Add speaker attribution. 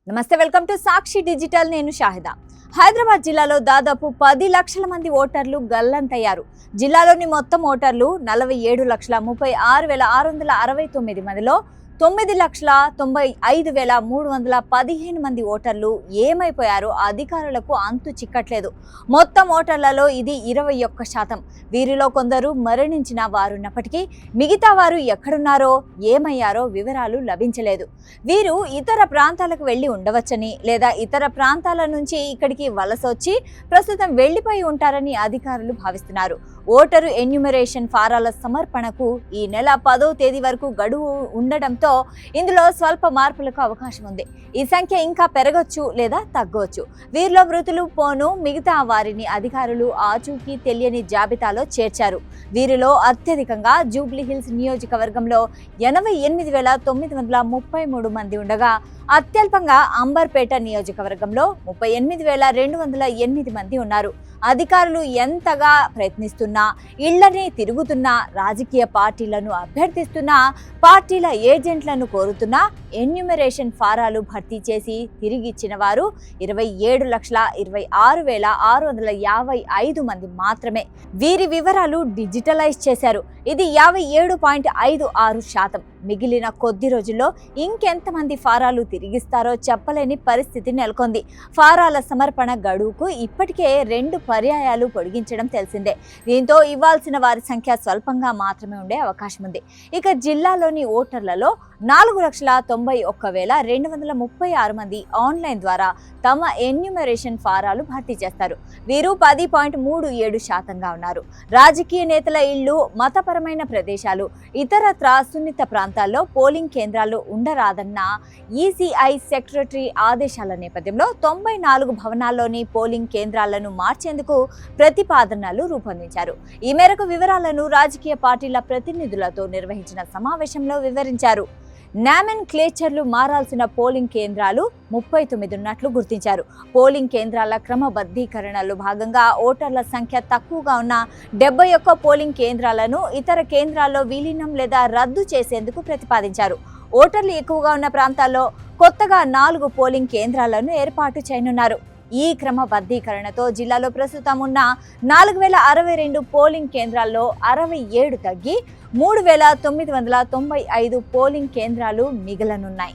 Speaker 1: నమస్తే, welcome to Sakshi digital. నేను షాహిదా. హైదరాబాద్ జిల్లాలో దాదాపు 10 లక్షల మంది ఓటర్లు గల్లంతయ్యారు. జిల్లాలోని మొత్తం ఓటర్లు 47,36,669 మందిలో 9,95,315 మంది ఓటర్లు ఏమైపోయారో అధికారులకు అంతు చిక్కట్లేదు. మొత్తం ఓటర్లలో ఇది 21%. వీరిలో కొందరు మరణించిన వారున్నప్పటికీ మిగతా వారు ఎక్కడున్నారో ఏమయ్యారో వివరాలు లభించలేదు. వీరు ఇతర ప్రాంతాలకు వెళ్లి ఉండవచ్చని లేదా ఇతర ప్రాంతాల నుంచి ఇక్కడికి వలసొచ్చి ప్రస్తుతం వెళ్లిపోయి ఉంటారని అధికారులు భావిస్తున్నారు. ఓటరు ఎన్యూమరేషన్ ఫారాల సమర్పణకు ఈ నెల 10వ తేదీ వరకు గడువు ఉండడంతో ఇందులో స్వల్ప మార్పులకు అవకాశం ఉంది. ఈ సంఖ్య ఇంకా పెరగొచ్చు లేదా తగ్గవచ్చు. వీరిలో మృతులు పోను మిగతా వారిని అధికారులు ఆచూకీ తెలియని జాబితాలో చేర్చారు. వీరిలో అత్యధికంగా జూబ్లీ హిల్స్ నియోజకవర్గంలో 88,933 మంది ఉండగా అత్యల్పంగా అంబర్పేట నియోజకవర్గంలో 38,208 మంది ఉన్నారు. అధికారులు ఎంతగా ప్రయత్నిస్తున్నా, ఇళ్లని తిరుగుతున్నా, రాజకీయ పార్టీలను అభ్యర్థిస్తున్నా, పార్టీల ఏజెంట్లను కోరుతున్నా ఎన్యూమరేషన్ ఫారాలు భర్తీ చేసి తిరిగిచ్చిన వారు 27,26,655 మంది మాత్రమే. వీరి వివరాలు డిజిటలైజ్ చేశారు. ఇది 57.56%. మిగిలిన కొద్ది రోజుల్లో ఇంకెంతమంది ఫారాలు తిరిగిస్తారో చెప్పలేని పరిస్థితి నెలకొంది. ఫారాల సమర్పణ గడువుకు ఇప్పటికే 2 పర్యాయాలు పొడిగించడం తెలిసిందే. దీంతో ఇవ్వాల్సిన వారి సంఖ్య స్వల్పంగా మాత్రమే ఉండే అవకాశం ఉంది. ఇక జిల్లాలోని ఓటర్లలో 4,91,236 మంది ఆన్లైన్ ద్వారా తమ ఎన్యూమరేషన్ ఫారాలు భర్తీ చేస్తారు. వీరు 10.37%గా ఉన్నారు. రాజకీయ నేతల ఇళ్లు, మతపరమైన ప్రదేశాలు, ఇతరత్ర సున్నిత ప్రాంతాల్లో పోలింగ్ కేంద్రాలు ఉండరాదన్న ఈసీఐ సెక్రటరీ ఆదేశాల నేపథ్యంలో 94 భవనాల్లోని పోలింగ్ కేంద్రాలను మార్చేందుకు ప్రతిపాదనలు రూపొందించారు. ఈ మేరకు వివరాలను రాజకీయ పార్టీల ప్రతినిధులతో నిర్వహించిన సమావేశంలో వివరించారు. నామెన్ క్లేచర్లు మారాల్సిన పోలింగ్ కేంద్రాలు 39 ఉన్నట్లు గుర్తించారు. పోలింగ్ కేంద్రాల క్రమబద్ధీకరణలో భాగంగా ఓటర్ల సంఖ్య తక్కువగా ఉన్న 71 పోలింగ్ కేంద్రాలను ఇతర కేంద్రాల్లో విలీనం లేదా రద్దు చేసేందుకు ప్రతిపాదించారు. ఓటర్లు ఎక్కువగా ఉన్న ప్రాంతాల్లో కొత్తగా 4 పోలింగ్ కేంద్రాలను ఏర్పాటు చేయనున్నారు. ఈ క్రమబద్ధీకరణతో జిల్లాలో ప్రస్తుతం ఉన్న 4,062 పోలింగ్ కేంద్రాల్లో 67 తగ్గి 3,995 పోలింగ్ కేంద్రాలు మిగలనున్నాయి.